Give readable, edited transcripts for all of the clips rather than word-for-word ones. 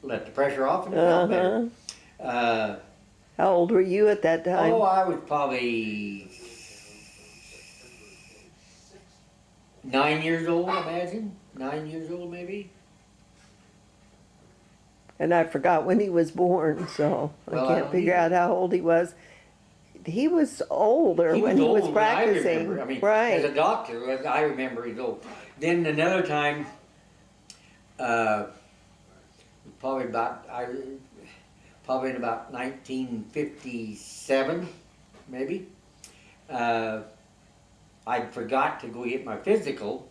let the pressure off and it felt better. How old were you at that time? Oh, I was probably 9 years old, I imagine. 9 years old, maybe. And I forgot when he was born, so Well, I can't figure out how old he was. He was older when he was practicing. I remember. I mean, right. as a doctor, I remember he's old. Then another time, probably in about 1957, maybe. I forgot to go get my physical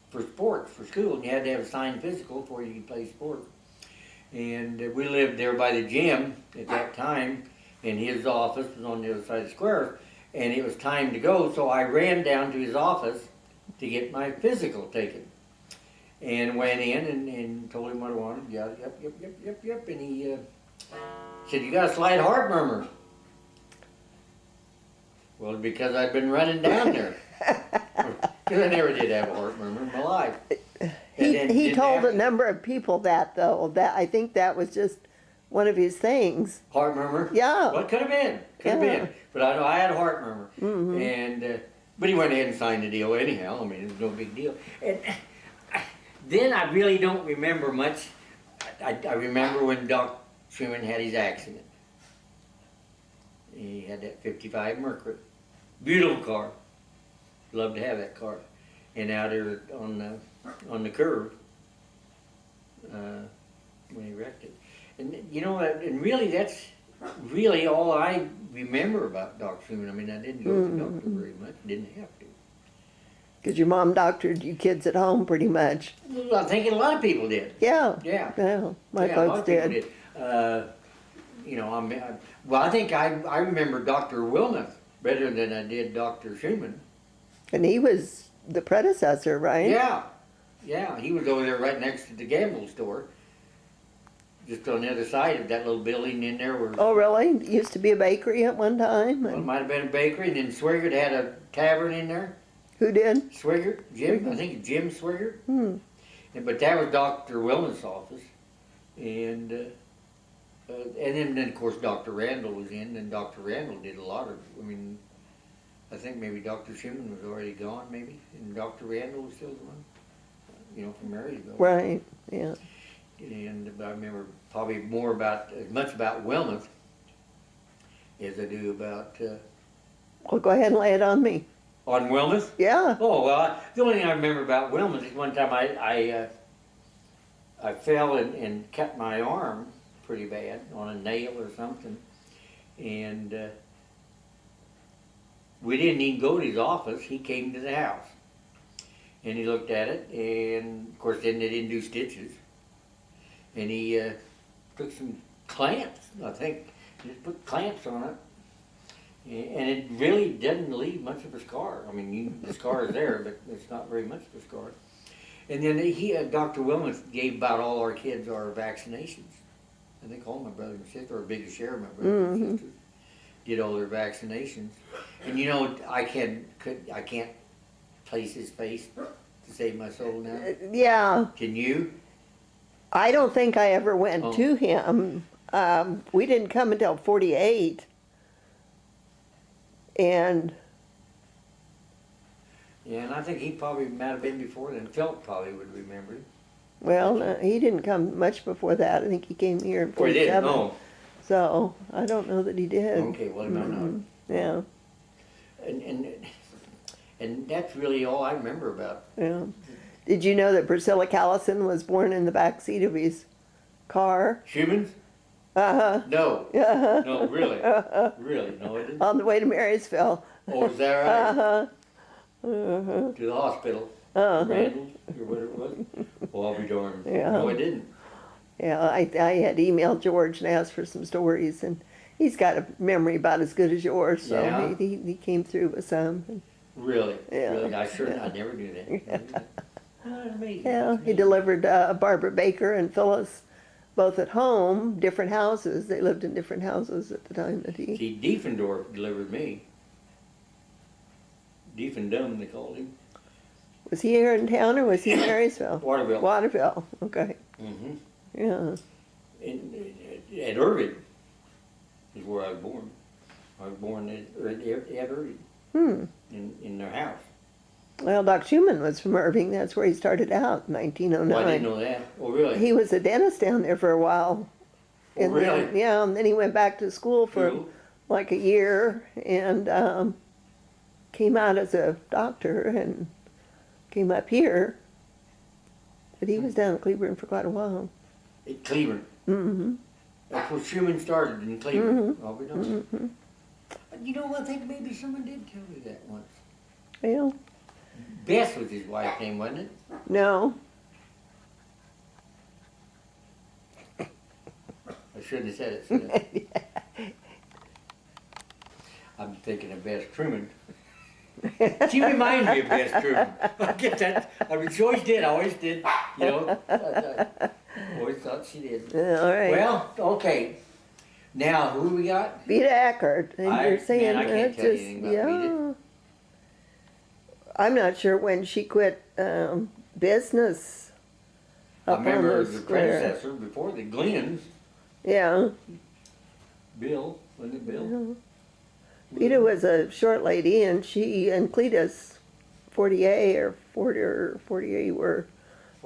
for sports, for school, and you had to have a signed physical before you could play sports. And we lived there by the gym at that time, and his office was on the other side of the square, and it was time to go, so I ran down to his office to get my physical taken. And went in and told him what I wanted. Yeah, yep. And he said, "You got a slight heart murmur." Well, because I'd been running down there. Because I never did have a heart murmur in my life. He told a number of people that, though. That I think that was just one of his things. Heart murmur? Yeah. Well, it could have been. Could have been. But I know I had a heart murmur. Mm-hmm. And but he went ahead and signed the deal anyhow. I mean, it was no big deal. And then I really don't remember much. I remember when Doc Truman had his accident. He had that 55 Mercury. Beautiful car. Loved to have that car. And out there on the curve when he wrecked it. And you know, and really that's really all I remember about Doc Truman. I mean, I didn't go to the doctor very much. Didn't have to. Because your mom doctored you kids at home pretty much. Well, I think a lot of people did. Yeah. Yeah. My folks did. You know, I think I remember Dr. Wilmuth better than I did Dr. Schumann. And he was the predecessor, right? Yeah. He was over there right next to the gamble store. Just on the other side of that little building in there. Oh, really? It used to be a bakery at one time? Well, it might have been a bakery, and then Swigert had a tavern in there. Who did? Swigert, Jim. I think Jim Swigert. But that was Dr. Wilmuth's office, and then of course Dr. Randall was in, and Dr. Randall did a lot of. I mean, I think maybe Dr. Schumann was already gone, maybe, and Dr. Randall was still the one. You know, from Marysville. Right. Yeah. And I remember probably as much about Wilmuth as I do about. Well, go ahead and lay it on me. On Wilmuth? Yeah. Oh, well, the only thing I remember about Wilmuth is one time I fell and cut my arm pretty bad on a nail or something. And we didn't even go to his office. He came to the house. And he looked at it, and of course then they didn't do stitches. And he took some clamps, I think, just put clamps on it. And it really doesn't leave much of a scar. I mean, the scar is there, but it's not very much of a scar. And then Dr. Wilmuth gave about all our kids our vaccinations. I think all my brothers and sisters, or a big share of my brothers and sisters, did all their vaccinations. And you know, I can't place his face to save my soul now. Yeah. Can you? I don't think I ever went to him. We didn't come until 48. And I think he probably might have been before then. Philip probably would remember him. Well, he didn't come much before that. I think he came here in 47. He did? No. So I don't know that he did. Okay, well, he might not. Yeah. And that's really all I remember about. Yeah. Did you know that Priscilla Callison was born in the back seat of his car? Schumann's? Uh-huh. No. Uh-huh. No, really? Really? No, I didn't. On the way to Marysville. Oh, is that right? Uh-huh. Uh-huh. To the hospital. Uh-huh. Randall's, or whatever it was. Well, I'll be darned. Yeah. No, I didn't. Yeah, I had emailed George and asked for some stories, and he's got a memory about as good as yours, so Yeah. he came through with some. Really? Yeah. Really? I Yeah. never knew that. Amazing. Yeah, he delivered Barbara Baker and Phyllis both at home, different houses. They lived in different houses at the time that he... See, Diefendorf delivered me. Diefendum, they called him. Was he here in town or was he in Marysville? Waterville. Waterville, okay. Mm-hmm. Yeah. at Irving is where I was born. I was born at Irving in their house. Well, Doc Schumann was from Irving. That's where he started out in Well, I 1909. didn't know that. Oh, really? He was a dentist down there for a while. Oh, really? Yeah, and then he went back to school for Cool. like a year and came out as a doctor and came up here. But he was down in Cleveland for quite a while. At Cleveland. Mm-hmm. That's where Schumann started, in Cleveland. Mm-hmm. I'll be done. Mm-hmm. But you know what? I think maybe someone did tell me that once. Well, Bess was his wife's name, wasn't it? no. I shouldn't have said it. Should I? I'm thinking of Bess Truman. She reminds me of Bess Truman. I get that. I mean, she always did. I always did. You know, I always thought she did. All right. Well, okay. Now, who we got? Vita Eckert. And you're saying I can't tell you anything about Vita. I'm not sure when she quit business I up on remember the the square. predecessor before the Glenn's, Yeah. Bill, wasn't it Bill? Vita was a short lady, and she and Cletus, 40A or 40 or 48 were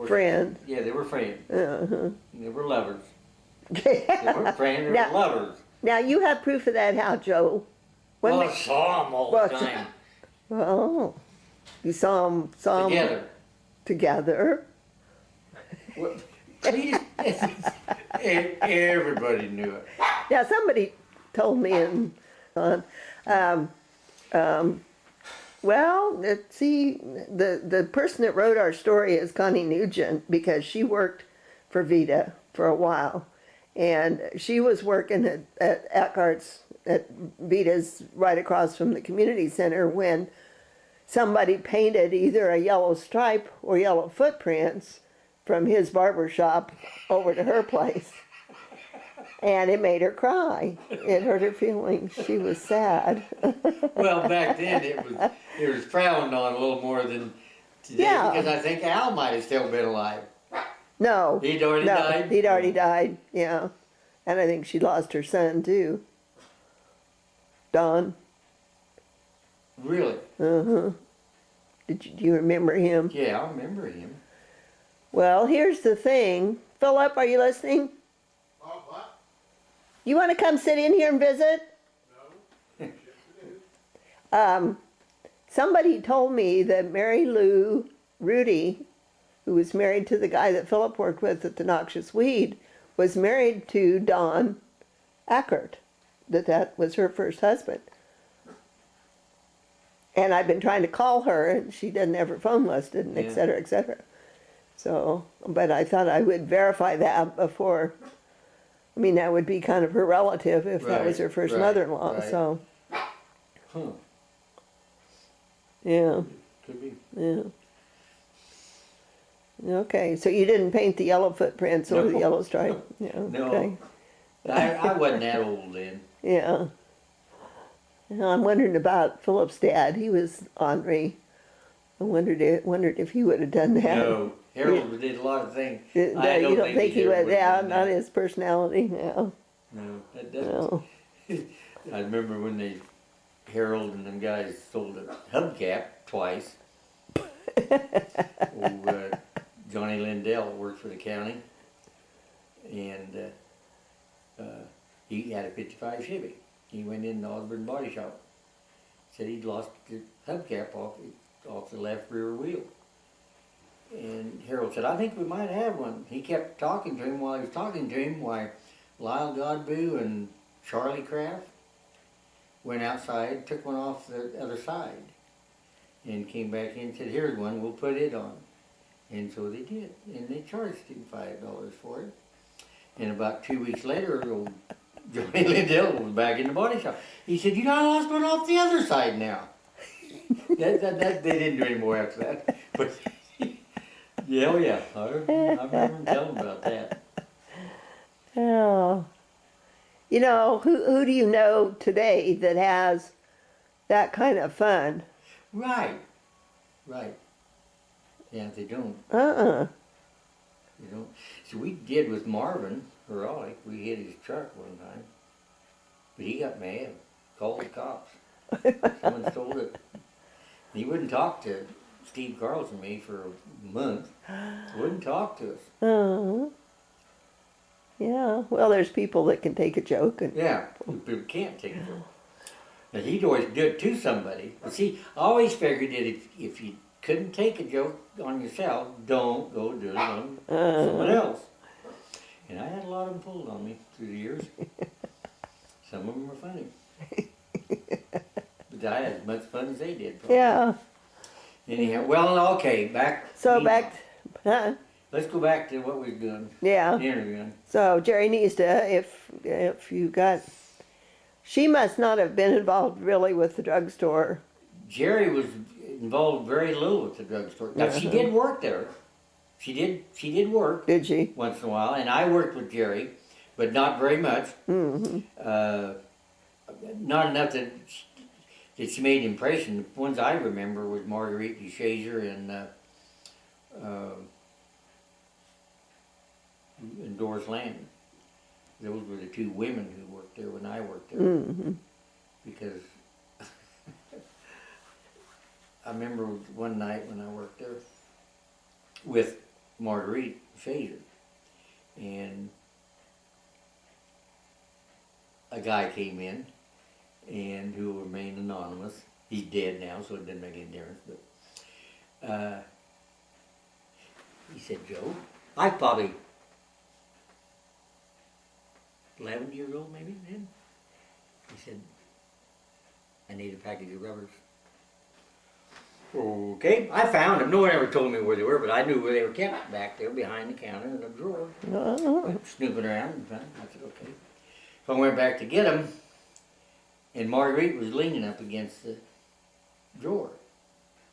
friends. Yeah, they were friends. Uh-huh. They were lovers. They weren't friends, they were Now- lovers. Now you have proof of that, how, Joe? When Well, I they- saw them all Well, the time. oh, you saw them Together. together. Well, please, everybody knew it. Yeah, somebody told me, and well, let's see, the person that wrote our story is Connie Nugent, because she worked for Vita for a while, and she was working at Eckhart's, at Vita's, right across from the community center, when somebody painted either a yellow stripe or yellow footprints from his barber shop over to her place. And it made her cry. It hurt her feelings. She was sad. Well, back then it was frowned on a little more than today, Yeah. because I think Al might have still been alive. No. He'd already died? He'd already died, yeah. And I think she lost her son too. Don. Really? Uh-huh. Do you remember him? Yeah, I remember him. Well, here's the thing. Philip, are you listening? What? You want to come sit in here and visit? No. Somebody told me that Mary Lou Rudy, who was married to the guy that Philip worked with at the Noxious Weed, was married to Don Eckert, that was her first husband. And I've been trying to call her, and she doesn't have her phone listed, and Yeah. et cetera, et cetera. So, but I thought I would verify that before. I mean, that would be kind of her relative if that was Right, her first right, mother-in-law. right. So, Huh. yeah, Could be. yeah. Okay, so you didn't paint the yellow footprints or the No. yellow stripe? Yeah, No. okay. I wasn't that old then. Yeah. Now, I'm wondering about Philip's dad. He was ornery. I wondered if he would have done that. No, Harold did a lot of things. No, I you don't think he ever would? would've Yeah, done not that. his personality. No, No, that no. I remember when Harold and them guys sold a hubcap twice. Johnny Lindell worked for the county, and he had a '55 Chevy. He went in the Osborne body shop. Said he'd lost the hubcap off the left rear wheel. And Harold said, "I think we might have one." He kept talking to him while he was talking to him. Why, Lyle Godbout and Charlie Kraft went outside, took one off the other side, and came back in and said, "Here's one, we'll put it on." And so they did, and they charged him $5 for it. And about 2 weeks later, old Johnny Lindell was back in the body shop. He said, "You know, I lost one off the other side now." They didn't do any more after that. But yeah, oh yeah, I remember him telling about that. Oh. You know, who do you know today that has that kind of fun? Right, right. Yeah, they don't. Uh-uh. You don't. So we did with Marvin Herolic, we hit his truck one time. But he got mad, called the cops. Someone stole it. He wouldn't talk to Steve Carls and me for a month. Wouldn't talk to us. Uh, yeah. Well, there's people that can take a joke and. Yeah, people can't take it. But he'd always do it to somebody. But see, I always figured that if you couldn't take a joke on yourself, don't go do it on someone else. And I had a lot of them pulled on me through the years. Some of them were funny. But I had as much fun as they did. Probably. Yeah. Anyhow, well, okay, back. So back. Huh? Let's go back to what we were doing. Yeah. Interviewing. So Jerry Nista, if you got, she must not have been involved really with the drugstore. Jerry was involved very little with the drugstore. Now she did work there. She did work. Did she? Once in a while, and I worked with Jerry, but not very much. Mm-hmm. Not enough that she made an impression. The ones I remember was Marguerite DeShazer and Doris Landon. Those were the two women who worked there when I worked there. Mm-hmm. Because I remember one night when I worked there with Marguerite DeShazer, and a guy came in, and who remained anonymous. He's dead now, so it didn't make any difference. But he said, "Joe, I was probably 11 years old, maybe then." He said, "I need a package of rubbers." Okay, I found them. No one ever told me where they were, but I knew where they were kept back there behind the counter in a drawer. Snooping around and found them. I said, okay. So I went back to get them, and Marguerite was leaning up against the drawer.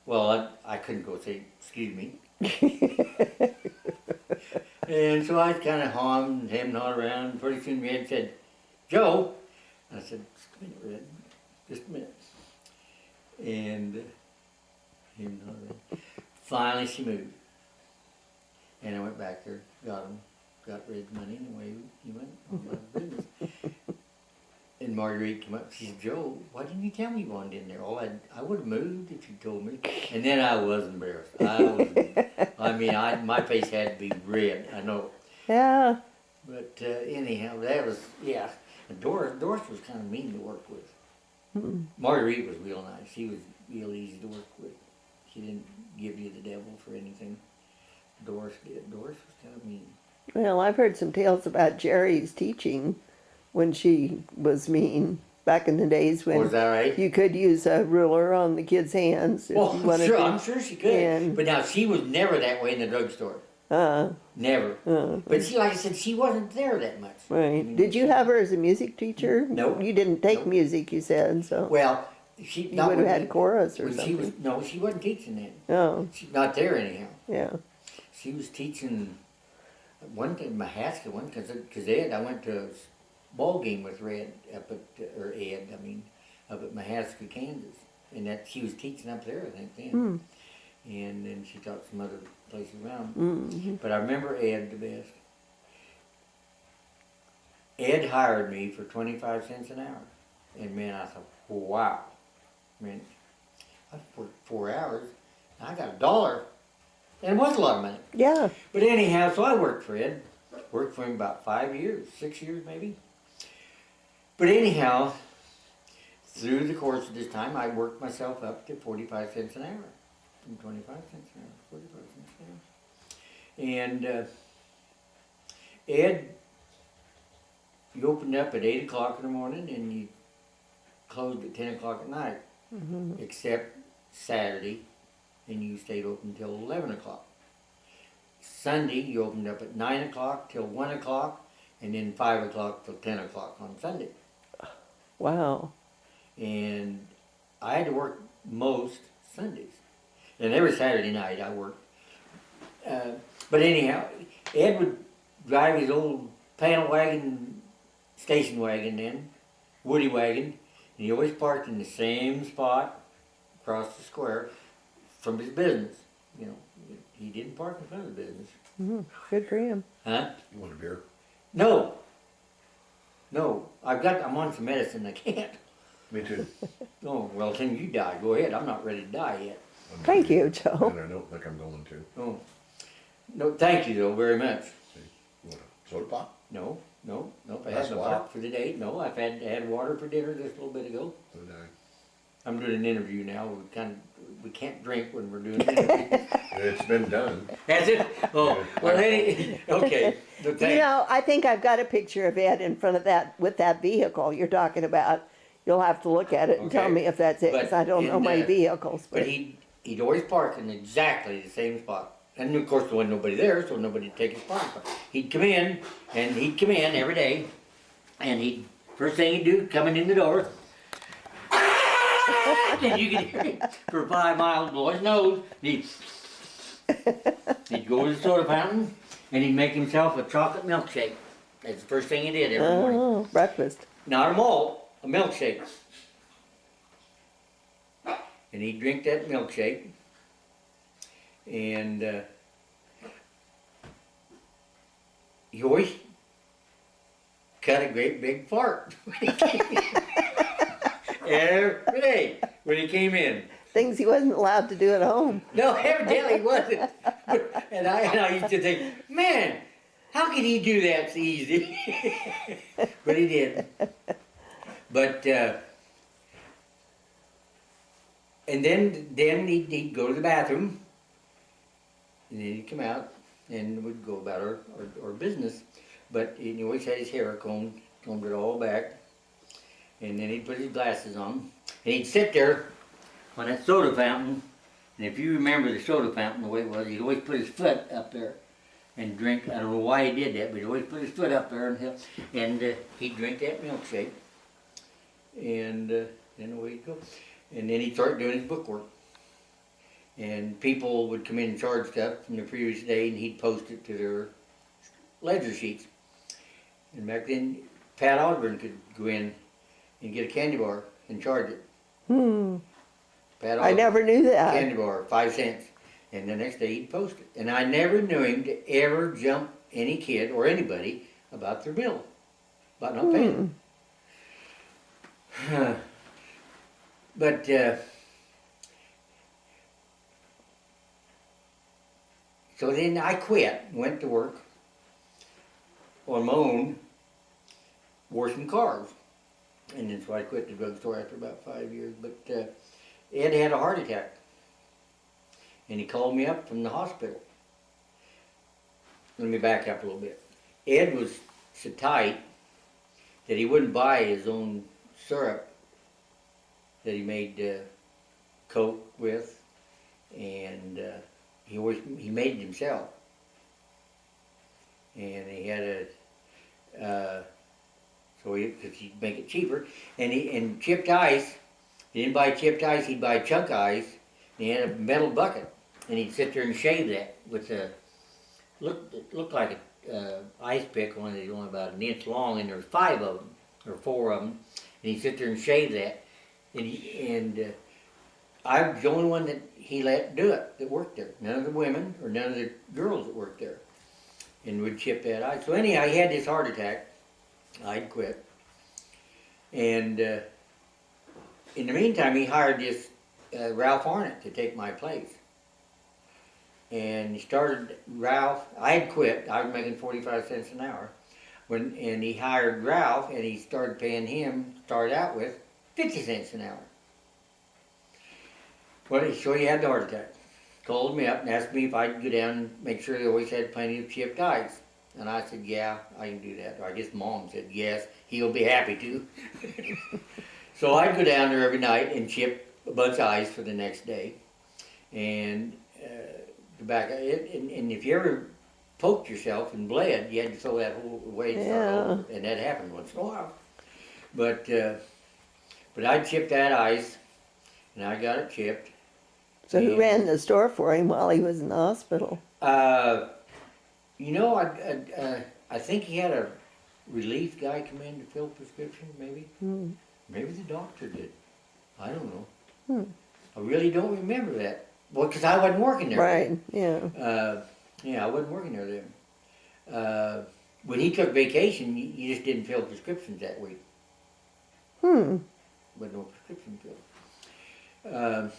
Well, I couldn't go say, "Excuse me." And so I kind of hummed and hemmed all around. Pretty soon Red said, "Joe." I said, "Just a minute, Red. Just a minute." And hemmed all around. Finally she moved. And I went back there, got him, got Red's money, and away he went on my business. And Marguerite came up, she said, "Joe, why didn't you tell me you wanted in there? Oh, I would have moved if you told me." And then I was embarrassed. My face had to be red, I know. Yeah. But anyhow, that was, yeah. And Doris was kind of mean to work with. Mm. Marguerite was real nice. She was real easy to work with. She didn't give you the devil for anything. Doris did. Doris was kind of mean. Well, I've heard some tales about Jerry's teaching when she was mean back in the days when Was that right? you could use a ruler on the kids' hands if you wanted sure, to. I'm sure she could. And- But now she was never that way in the drugstore. Never. But she, like I said, she wasn't there that much. Right. I mean, Did you have her as a music teacher? No. You didn't take Nope. music, you said, so Well, she you would have had chorus or when something. she wasn't teaching then. Oh, She's not there anyhow. yeah. She was teaching one thing, Mahaska one, because Ed, I went to a ball game with Ed up at Mahaska, Kansas, and that she was teaching up there, I think then, and then she taught some other places around. Mm-hmm. But I remember Ed the best. Ed hired me for 25 cents an hour, and man, I thought, wow, man, I worked 4 hours, and I got $1. And it was a lot of money. Yeah. But anyhow, so I worked for Ed. Worked for him about 5 years, 6 years maybe. But anyhow, through the course of this time, I worked myself up to 45 cents an hour. From 25 cents an hour, 45 cents an hour. And Ed, you opened up at 8 o'clock in the morning and you closed at 10 o'clock at night. Mm-hmm. Except Saturday, and you stayed open till 11 o'clock. Sunday, you opened up at 9 o'clock till 1 o'clock, and then 5 o'clock till 10 o'clock on Sunday. Wow. And I had to work most Sundays. And every Saturday night I worked. But anyhow, Ed would drive his old panel wagon, station wagon then, woody wagon, and he always parked in the same spot across the square from his business. You know, he didn't park in front of the business. Good for him. Huh? You want a beer? No. No. I'm on some medicine. I can't. Me too. Oh, well, then you die. Go ahead. I'm not ready to die yet. Thank you, Joe. And I don't think I'm going to. Oh. No, thank you though very much. See, you want a soda pop? No. Nope. I Glass had of no water? pop for today. No, I've had water for dinner just a little bit ago. So did I. I'm doing an interview now. We can't drink when we're doing an interview. It's been done. Has it? Oh, well, okay. But You thanks. know, I think I've got a picture of Ed in front of that, with that vehicle you're talking about. You'll have to look at it and tell Okay. me if that's it, because But I don't know in, my vehicles. But he'd always park in exactly the same spot. And of course there wasn't nobody there, so nobody would take his spot. But he'd come in every day, and first thing he'd do, coming in the door, and you could hear him for 5 miles below his nose. He'd go to the soda fountain, and he'd make himself a chocolate milkshake. That's the first thing he did every morning. Oh, breakfast. Not a malt, a milkshake. And he'd drink that milkshake, and he always cut a great big fart every day when he came in. Things he wasn't allowed to do at home. No, evidently he wasn't. And I used to think, man, how can he do that so easy? But he did. But and then he'd go to the bathroom, and then he'd come out, and we'd go about our business. But he always had his hair combed it all back, and then he'd put his glasses on, and he'd sit there on that soda fountain. And if you remember the soda fountain, the way it was, he'd always put his foot up there and drink. I don't know why he did that, but he'd always put his foot up there, and he'd drink that milkshake, and then away he'd go. And then he'd start doing his bookwork. And people would come in and charge stuff from the previous day, and he'd post it to their ledger sheets. And back then, Pat Osborne could go in and get a candy bar and charge it. Pat I never knew that. Candy bar, 5 cents. And the next day he'd post it. And I never knew him to ever jump any kid or anybody about their bill, about not paying. But so then I quit, went to work on my own, washing cars. And then so I quit the drugstore after about 5 years. But Ed had a heart attack. And he called me up from the hospital. Let me back up a little bit. Ed was so tight that he wouldn't buy his own syrup that he made Coke with, and he made it himself. And he had so he'd make it cheaper. And chipped ice. He didn't buy chipped ice. He'd buy chunk ice. And he had a metal bucket, and he'd sit there and shave that with it looked like a ice pick, only about an inch long, and there was 5 of them or 4 of them, and he'd sit there and shave that. And I was the only one that he let do it, that worked there. None of the women or none of the girls that worked there. And would chip that ice. So anyhow, he had this heart attack. I'd quit. And in the meantime, he hired this Ralph Arnott to take my place. And he started Ralph, I had quit, I was making 45 cents an hour. And he hired Ralph, and he started paying him, started out with 50 cents an hour. Well, so he had the heart attack. Called me up and asked me if I'd go down and make sure they always had plenty of chipped ice. And I said, yeah, I can do that. Or I guess Mom said, yes, he'll be happy to. So I'd go down there every night and chip a bunch of ice for the next day. And and if you ever poked yourself and bled, you had to throw that whole away and start over. And that happened once in a while. But I'd chip that ice, and I got it chipped. So who ran the store for him while he was in the hospital? You know, I think he had a relief guy come in to fill prescriptions, maybe. Maybe the doctor did. I don't know. I really don't remember that. Well, because I wasn't working there. Right, yeah. Yeah, I wasn't working there then. When he took vacation, you just didn't fill prescriptions that week. With no prescription filled.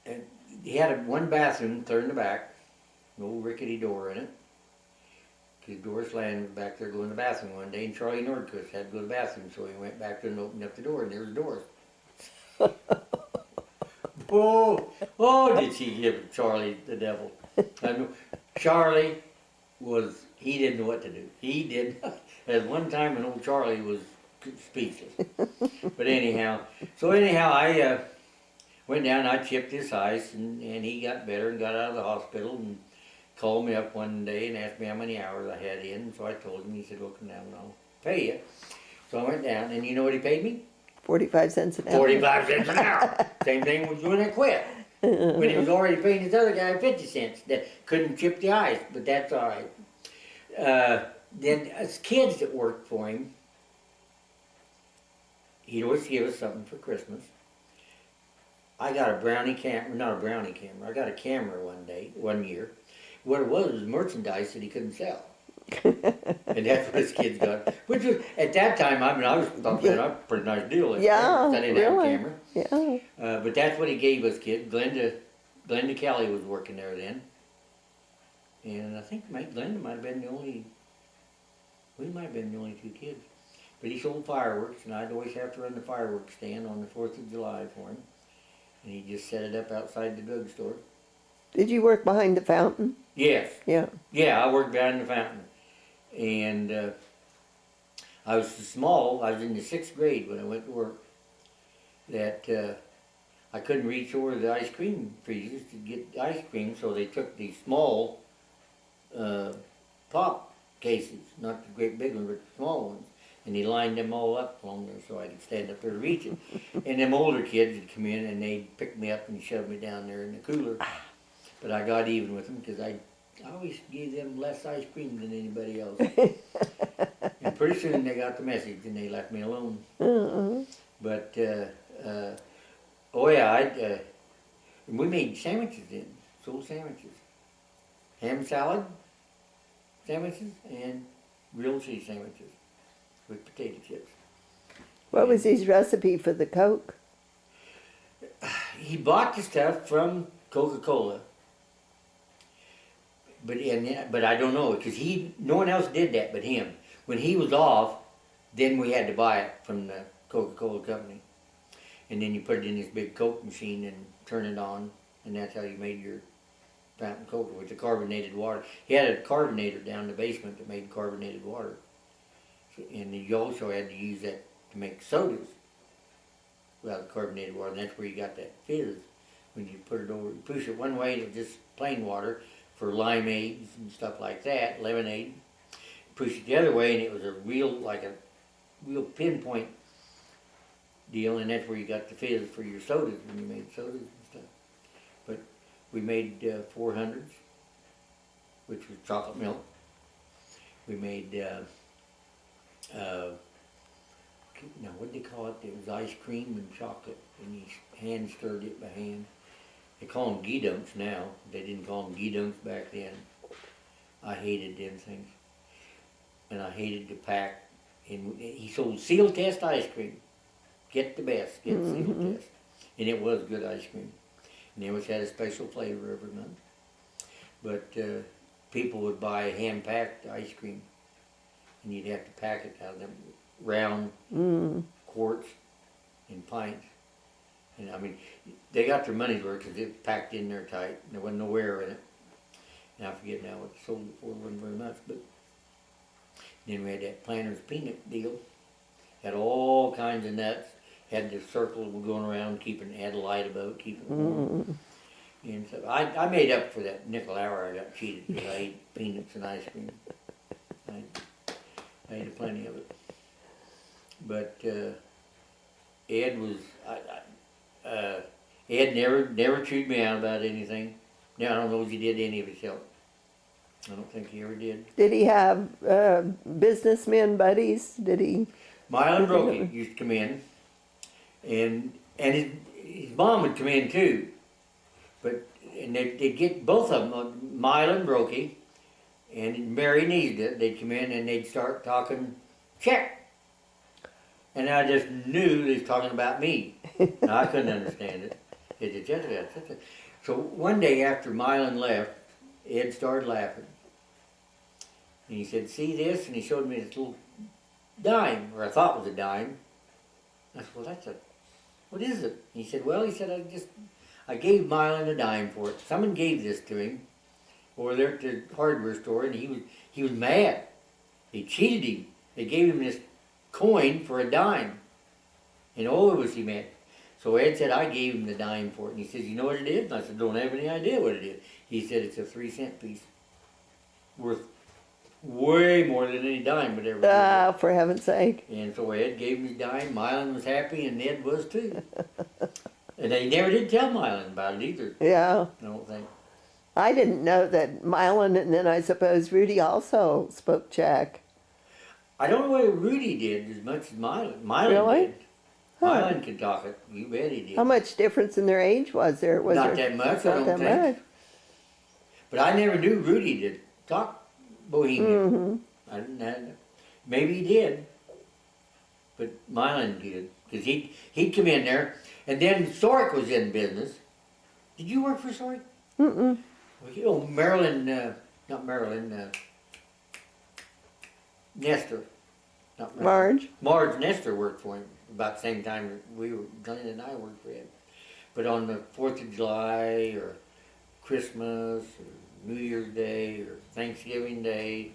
And he had one bathroom clear in the back, an old rickety door in it. His Doris Land was back there going to the bathroom one day, and Charlie Nordquist had to go to the bathroom, so he went back there and opened up the door, and there was Doris. Did she give Charlie the devil? I know. Charlie he didn't know what to do. He did. At one time, an old Charlie was speechless. But anyhow, I went down, I chipped his ice, and he got better and got out of the hospital and called me up one day and asked me how many hours I had in. So I told him. He said, well, come down and I'll pay you. So I went down, and you know what he paid me? 45 cents an hour. 45 cents an hour. Same thing was when I quit. When he was already paying this other guy 50 cents. That couldn't chip the ice, but that's all right. Then as kids that worked for him, he'd always give us something for Christmas. I got a brownie camera, not a brownie camera, I got a camera one year. What it was merchandise that he couldn't sell. And that's what his kids got. Which was, at that time, I was thought that was a pretty nice deal. Yeah, I didn't have a really. camera. Yeah. But that's what he gave us kids. Glenda Kelly was working there then. And I think Glenda might have been we might have been the only two kids. But he sold fireworks, and I'd always have to run the fireworks stand on the 4th of July for him. And he just set it up outside the drugstore. Did you work behind the fountain? Yes. Yeah. Yeah, I worked behind the fountain. And I was so small, I was in the 6th grade when I went to work, that I couldn't reach over the ice cream freezers to get ice cream, so they took these small pop cases, not the great big ones, but the small ones, and he lined them all up along there so I could stand up there to reach it. And them older kids would come in and they'd pick me up and shove me down there in the cooler. But I got even with them because I always gave them less ice cream than anybody else. And pretty soon they got the message and they left me alone. But, we made sandwiches then, sold sandwiches. Ham salad sandwiches and grilled cheese sandwiches with potato chips. What was his recipe for the Coke? He bought the stuff from Coca-Cola. But I don't know, because no one else did that but him. When he was off, then we had to buy it from the Coca-Cola company. And then you put it in this big Coke machine and turn it on, and that's how you made your fountain Coke with the carbonated water. He had a carbonator down in the basement that made carbonated water. And you also had to use that to make sodas without carbonated water, and that's where you got that fizz. When you put it over, you push it one way, it was just plain water for limeades and stuff like that, lemonade. Push it the other way, and it was a real pinpoint deal, and that's where you got the fizz for your sodas when you made sodas and stuff. But we made 400s, which was chocolate milk. We made, now what did they call it? It was ice cream and chocolate, and you hand stirred it by hand. They call them guidons now. They didn't call them guidons back then. I hated them things. And I hated to pack. And he sold seal test ice cream. Get the best, get seal test. And it was good ice cream. And they always had a special flavor every month. But people would buy hand-packed ice cream. And you'd have to pack it out of them round quarts and pints. And I mean, they got their money's worth because it was packed in there tight. There wasn't no air in it. And I forget now what they sold it for, it wasn't very much. But then we had that Planters peanut deal. Had all kinds of nuts. Had the circle going around, had a light about, keeping it warm. And so I made up for that nickel hour I got cheated because I ate peanuts and ice cream. I ate plenty of it. But Ed was, Ed never chewed me out about anything. Now I don't know if he did any of his help. I don't think he ever did. Did he have businessmen buddies? Did he? Mylon Brokey used to come in, and his mom would come in too. But and they'd get both of them, Mile and Brokey, and Mary needed it. They'd come in and they'd start talking Czech. And I just knew they was talking about me. Now, I couldn't understand it. So one day after Milan left, Ed started laughing. And he said, "See this?" And he showed me this little dime, or I thought it was a dime. I said, "Well, what is it?" He said, "Well," he said, I gave Milan a dime for it. Someone gave this to him over there at the hardware store, and he was mad. They cheated him. They gave him this coin for a dime. And oh, was he mad. So Ed said, "I gave him the dime for it." And he says, "You know what it is?" And I said, "Don't have any idea what it is." He said, "It's a 3-cent piece. Worth way more than any dime would ever be." For heaven's sake. And so Ed gave him his dime. Milan was happy, and Ed was too. And they never did tell Milan about it either, Yeah. I don't think. I didn't know that Milan and then I suppose Rudy also spoke Czech. I don't know whether Rudy did as much as Milan. Milan Really? did. Milan could talk it. You bet he did. How much difference in their age was there? Was Not there that much, I not don't that think. much? But I never knew Rudy did talk Bohemian. Mm-hmm. I didn't. Maybe he did, but Milan did, because he'd come in there, and then Sorek was in business. Did you work for Sorek? Mm-mm. You know, not Marilyn, Nestor. Not Marilyn. Marge Nestor worked for him about the same time Glenn and I worked for him. But on the 4th of July or Christmas or New Year's Day or Thanksgiving Day,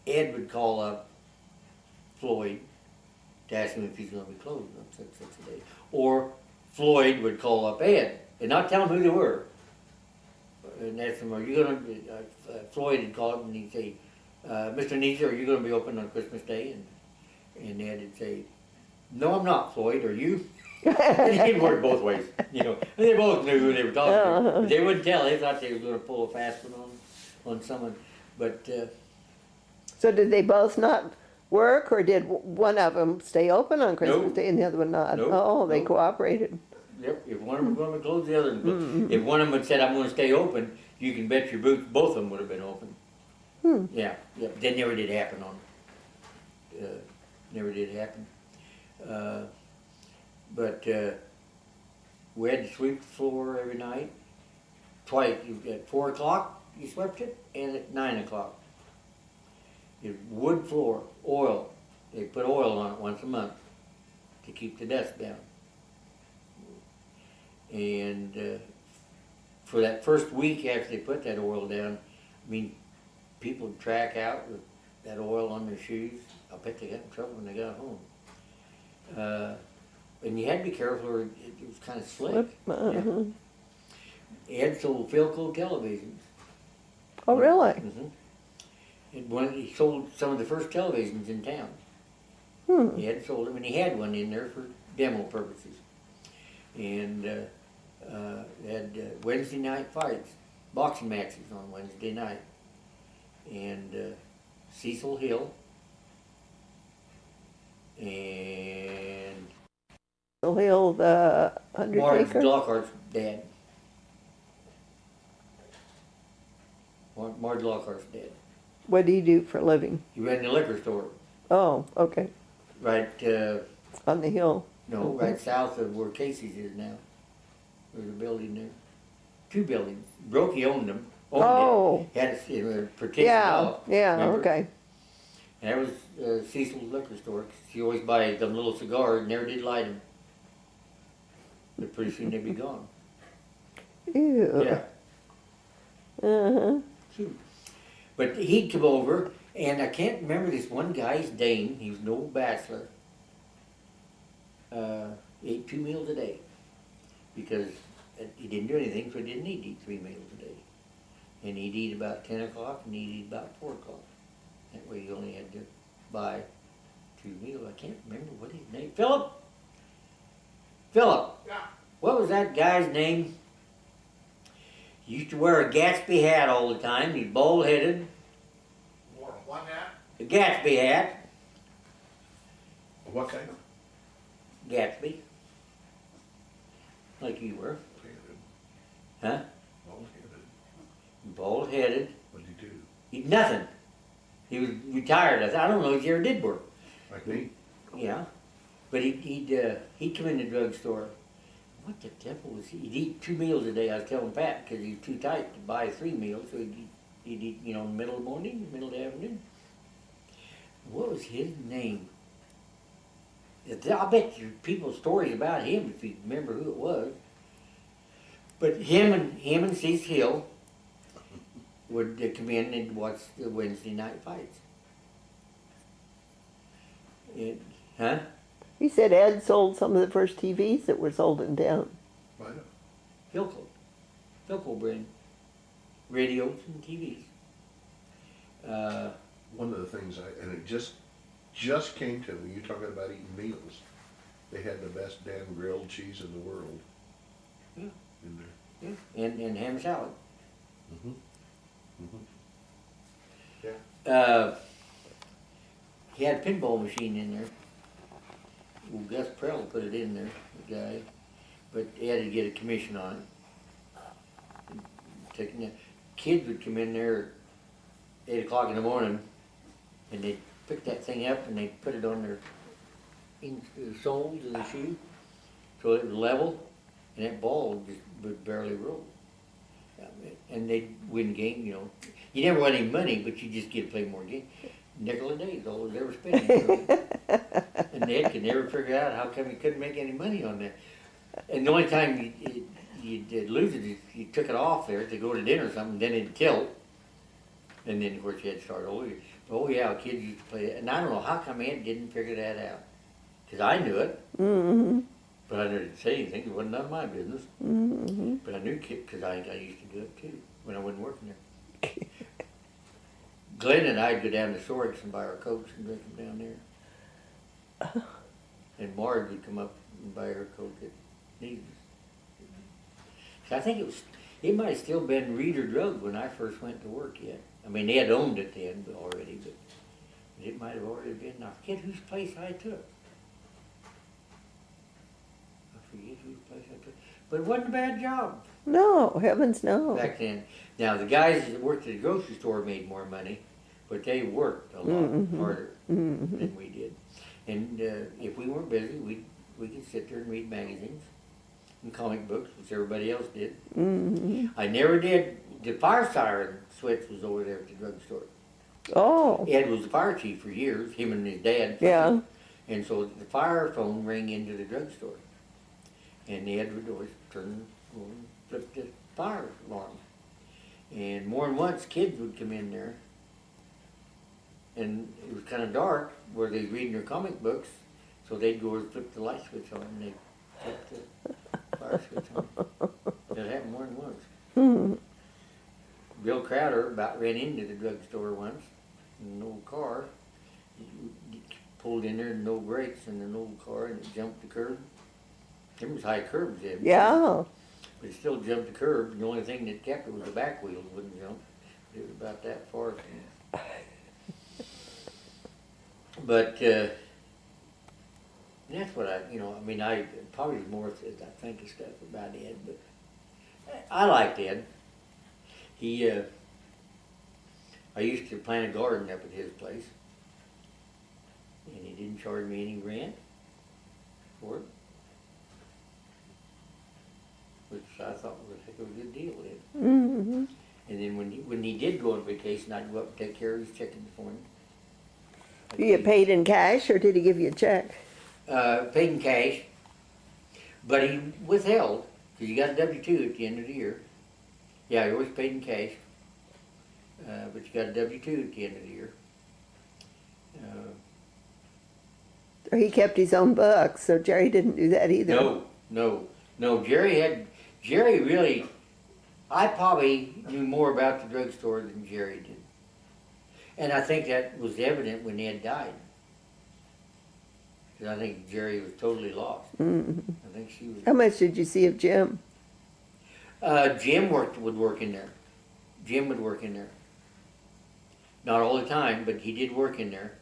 Ed would call up Floyd to ask him if he's going to be closed on such a day. Or Floyd would call up Ed and not tell him who they were. And ask him, "Are you going to?" Floyd would call up and he'd say, "Mr. Nietzsche, are you going to be open on Christmas Day?" And Ed would say, "No, I'm not, Floyd. Are you?" And he'd work both ways, you know. And they both knew who they were talking to. But they wouldn't tell. They thought they were going to pull a fast one on someone. But So did they both not work, or did one of them stay open on Christmas Nope. Day and the other one not? Nope. Oh, they Nope. cooperated. yep, if one of them was going to close, the other one would. If one of them had said, "I'm going to stay open," you can bet your boots both of them would have been open. Yeah, yeah. That never did happen never did happen. But we had to sweep the floor every night. Twice. At 4 o'clock, you swept it, and at 9 o'clock. It's wood floor, oil. They put oil on it once a month to keep the dust down. And for that first week after they put that oil down, I mean, people would track out with that oil on their shoes. I bet they got in trouble when they got home. And you had to be careful, or it was kind of slick. Yeah. Ed sold Philco televisions. Oh, really? Mm-hmm. He sold some of the first televisions in town. He had sold them, and he had one in there for demo purposes. And had Wednesday night fights, boxing matches on Wednesday night. And Cecil Hill and Cecil Hill, the Marge Undertaker. Lockhart's dad. Marge Lockhart's dad. What do you do for a living? He ran the liquor store Oh, okay. right, On the hill. right south of where Casey's is now. There's a building there. 2 buildings. Brokey owned them. Oh. It. Had it partitioned Yeah, off. yeah, remember? okay. And that was Cecil's liquor store. She always buy them little cigars, never did light them. But pretty soon they'd be gone. Ew. Yeah. Uh-huh. But he'd come over, and I can't remember this one guy's name. He was an old bachelor. Ate 2 meals a day because he didn't do anything, so he didn't need to eat 3 meals a day. And he'd eat about 10 o'clock, and he'd eat about 4 o'clock. That way you only had to buy 2 meals. I can't remember what his name. Philip. Yeah. What was that guy's name? He used to wear a Gatsby hat all the time. He's bald-headed. More than one hat? A Gatsby hat. What kind of? Gatsby. like you were. Headed. Huh? Bald headed. Bald-headed. What'd you do? Nothing. He was retired. I don't know if he ever did work. Like me? Yeah. But he'd come in the drugstore. What the devil was he? He'd eat 2 meals a day. I was telling Pat because he's too tight to buy 3 meals. So he'd eat, in the middle of the morning, middle of the afternoon. What was his name? I'll bet you people stories about him if you remember who it was. But him and Cease Hill would come in and watch the Wednesday night fights. Huh? He said Ed sold some of the first TVs that were sold in town. Why not? Philco brand. Radios and TVs. One of the things and it just came to me, you talking about eating meals. They had the best damn grilled cheese in the world. Yeah. In there. Yeah. And ham salad. Mm-hmm. Yeah. He had a pinball machine in there. Well, Gus Prell put it in there, the guy. But he had to get a commission on it. Kids would come in there at 8 o'clock in the morning and they'd pick that thing up and they'd put it on their soles of the shoe so it was level and that ball just would barely roll. And they'd win game, You never won any money, but you just get to play more games. Nickel a day is all they ever spending. And Ned could never figure out how come he couldn't make any money on that. And the only time you'd lose it, you took it off there to go to dinner or something, then it'd tilt. And then, of course, you had to start over. Oh, yeah, kids used to play that. And I don't know how come Ed didn't figure that out. Because I knew it. Mm-hmm. But I didn't say anything. It wasn't none of my business. Mm-hmm. But I knew kids because I used to do it too when I wasn't working there. Glenn and I'd go down to Sorik's and buy our Cokes and drink them down there. And Marge would come up and buy her Coke at Needles. So I think it might have still been Reader Drug when I first went to work yet. I mean, they had owned it then already, but it might have already been. I forget whose place I took. But it wasn't a bad job No, heavens no. back then. Now, the guys that worked at the grocery store made more money, but they worked a lot harder than we did. And if we weren't busy, we could sit there and read magazines and comic books, which everybody else did. Mm-hmm. I never did. The fire siren switch was over there at the drugstore. Oh, Ed was the fire chief for years, him and his dad. yeah. And so the fire phone rang into the drugstore. And Ed would always turn and flip the fire alarm. And more than once, kids would come in there. And it was kind of dark where they were reading their comic books. So they'd go and flip the light switch on and they'd flip the fire switch on. That happened more than once. Hmm. Bill Crowder about ran into the drugstore once in an old car. He pulled in there and no brakes in an old car and it jumped the curb. Them was high curbs then. Yeah. But it still jumped the curb. The only thing that kept it was the back wheels wouldn't jump. It was about that far. But that's what I probably was more, I think, of stuff about Ed, but I liked Ed. I used to plant a garden up at his place, and he didn't charge me any rent for it, which I thought was a heck of a good deal then. Mm-hmm. And then when he did go on vacation, I'd go up and take care of his chickens for him. You get paid in cash or did he give you a check? Paid in cash, but he withheld, because you got a W-2 at the end of the year. Yeah, he always paid in cash, but you got a W-2 at the end of the year. Or he kept his own books, so Jerry didn't do that either. No. Jerry really, I probably knew more about the drugstore than Jerry did. And I think that was evident when Ed died. Because I think Jerry was totally lost. Mm-hmm. I think she was. How much did you see of Jim? Jim would work in there. Jim would work in there. Not all the time, but he did work in there.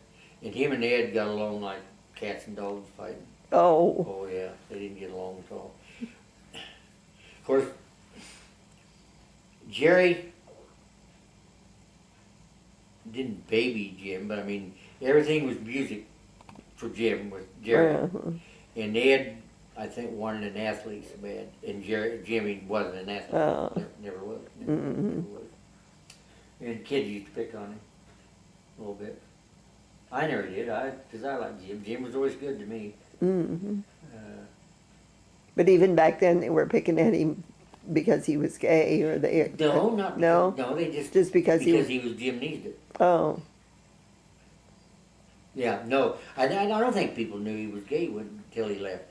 And him and Ed got along like cats and dogs fighting. Oh. Oh yeah, they didn't get along at all. Of course, Jerry didn't baby Jim, but I mean, everything was music for Jim with Jerry. Uh-huh. And Ed, I think, wanted an athlete so bad, and Jimmy wasn't an athlete. Oh. Never was. Never was. And kids used to pick on him a little bit. I never did, because I liked Jim. Jim was always good to me. Hmm. Uh, But even back then, they were picking at him because he was gay, or they. no, not No? no. They Just because he was. he was Jim Neesden. Oh. Yeah, no, I don't think people knew he was gay until he left.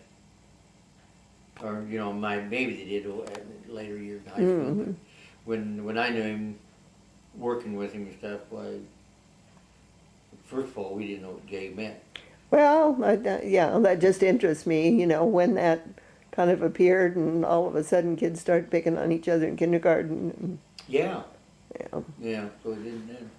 Or maybe they did in later years in high school. But when I knew him, working with him and stuff, why, first of all, we didn't know what gay meant. Well, yeah, that just interests me, when that kind of appeared and all of a sudden kids started picking on each other in kindergarten. Yeah, And, yeah. So it didn't then.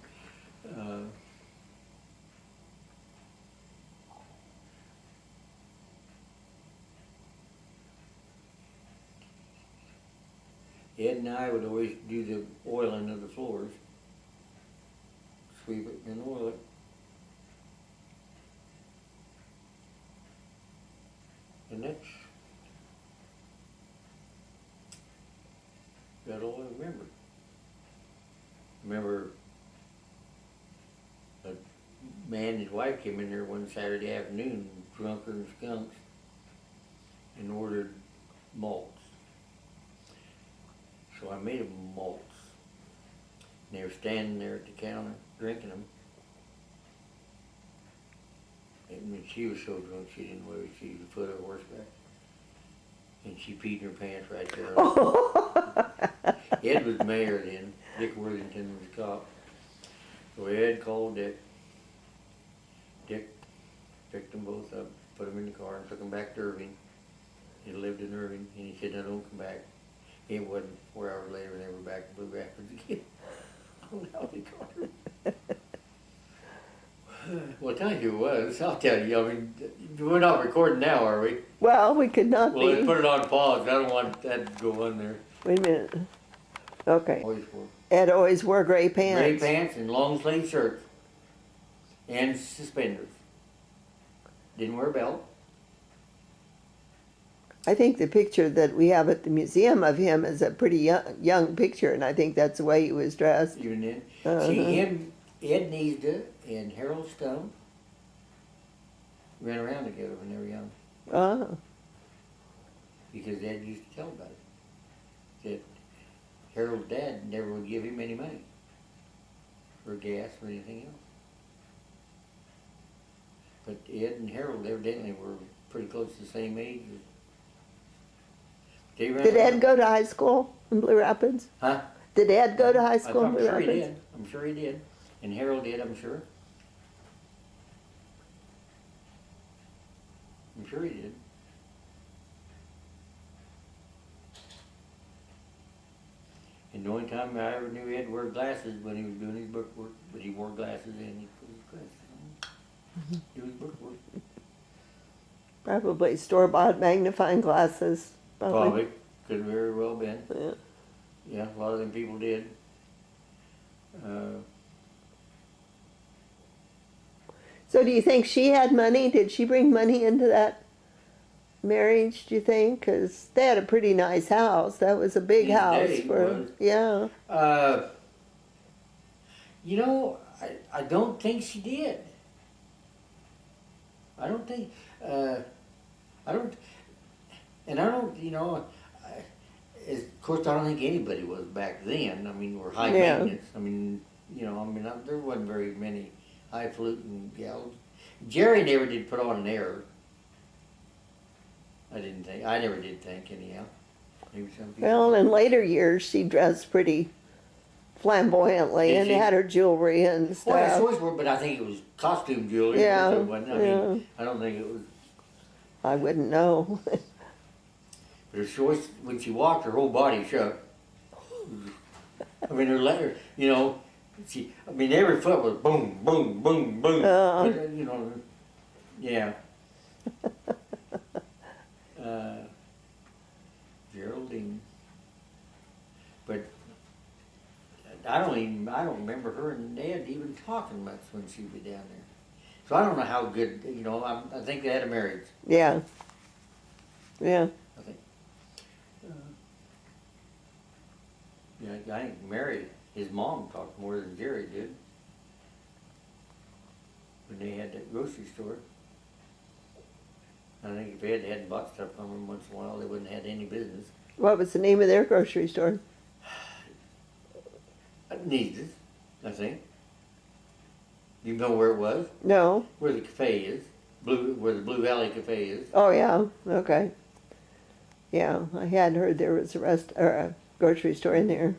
Ed and I would always do the oiling of the floors. Sweep it and oil it. And that's all I remember. Remember a man and his wife came in there one Saturday afternoon, drunker than skunks, and ordered malts. So I made them malts. And they were standing there at the counter drinking them. And when she was so drunk she didn't know she was a foot of horseback. And she peed in her pants right there. Ed was mayor then. Dick Worthington was cop. So Ed called Dick. Dick picked them both up, put them in the car, and took them back to Irving. He lived in Irving, and he said, "No, don't come back." It wasn't 4 hours later, and they were back in Blue Rapids again. On the Audi car. Well, tell you who it was. I'll tell you. I mean, we're not recording now, are we? well, we could not Well, let's be. put it on pause. I don't want that to go on there. Wait a minute. Okay. Always wore Ed always wore gray pants. gray pants and long sleeve shirts and suspenders. Didn't wear a belt. I think the picture that we have at the museum of him is a pretty young picture, and I think that's the way he was dressed. Even then, Uh-huh. see him, Ed Neesda and Harold Stone ran around together when they were young Oh. because Ed used to tell about it. That Harold's dad never would give him any money for gas or anything else. But Ed and Harold evidently were pretty close to the same age. They ran Did around. Ed go to high school in Blue Rapids? Huh? Did Ed go to high school in I'm Blue sure he Rapids? did. I'm sure he did. And Harold did, I'm sure. I'm sure he did. And the only time I ever knew Ed wear glasses when he was doing his book work, but he wore glasses and he put his glasses on. Do his book work. Probably store-bought magnifying glasses. Probably. Could have very well been. Yeah. Yeah, a lot of them people did. So do you think she had money? Did she bring money into that marriage, do you think? Because they had a pretty nice house. That was a big His house day for, was. yeah. I don't think she did. I don't think, I don't, and I don't, of course, I don't think anybody was back then. I mean, we're high Yeah. maintenance. I mean, there wasn't very many highfalutin gals. Jerry never did put on an air. I never did think anyhow. Maybe some people. Well, in later years, she dressed pretty flamboyantly Did and she? had her jewelry and Well, stuff. that's always were, but I think it was costume jewelry. Yeah, Or something. I mean, yeah. I don't think it was. I wouldn't know. But her choice, when she walked, her whole body shook. I mean, her letter, every foot was boom, boom, boom, boom. But, yeah. Geraldine. I don't remember her and Dad even talking much when she was down there. So I don't know how good, I think they had a marriage, Yeah. Yeah. I think. Yeah, I think Mary, his mom talked more than Jerry did. When they had that grocery store. I think if they hadn't bought stuff from them once in a while, they wouldn't have had any business. What was the name of their grocery store? Needed, I think. You know where it was? No. Where the cafe is. Where the Blue Valley Cafe is. Oh, yeah. Okay. Yeah, I hadn't heard there was a grocery store in there.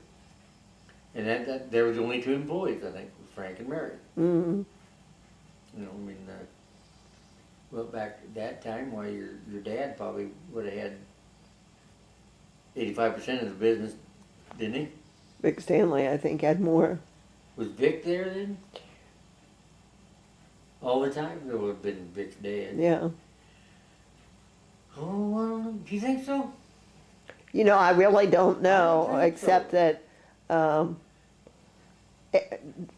And there was only 2 employees, I think, Frank and Mary. Mm-hmm. Well, back at that time, why your dad probably would have had 85% of the business, didn't he? Vic Stanley, I think, had more. Was Vic there then? All the time? There would have been Vic's dad. Yeah. Oh, I don't know. Do you think so? I really don't know, I don't think except so. that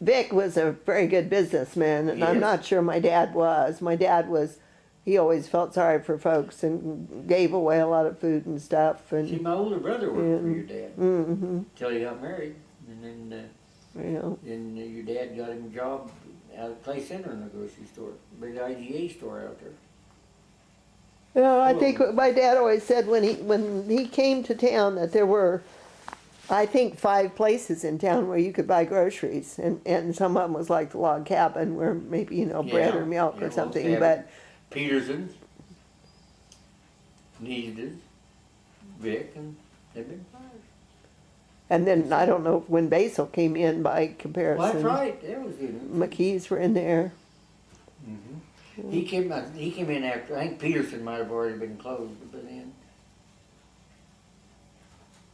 Vic was a very good businessman, and I'm Yes. not sure my dad was. My dad was, he always felt sorry for folks and gave away a lot of food and stuff. See, And my older brother worked for your dad mm-hmm, until he got married. And then your dad got him a job out at Clay Center in the grocery store. Big IGA store out there. I think what my dad always said when he came to town that there were, I think, 5 places in town where you could buy groceries, and some of them was like the log cabin where maybe bread Yeah, or milk yeah, or Log something. Cabin. But Peterson's, Needed, Vic, and they've been fine. and then I don't know when Basil came in by Well, comparison. that's right. There was the McKee's were in there. He came in after. I think Peterson might have already been closed by then.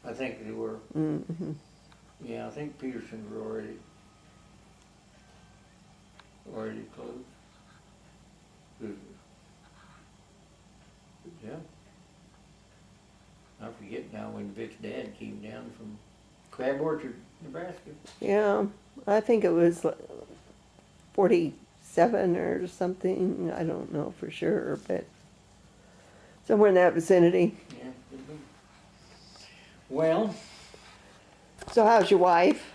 I think they were. Mm-hmm. Yeah, I think Peterson were already closed. Good. Yeah. I forget now when Vic's dad came down from Crab Orchard, Nebraska. Yeah, I think it was 47 or something. I don't know for sure, but somewhere in that vicinity. Yeah, could have been. Well, So how's your wife?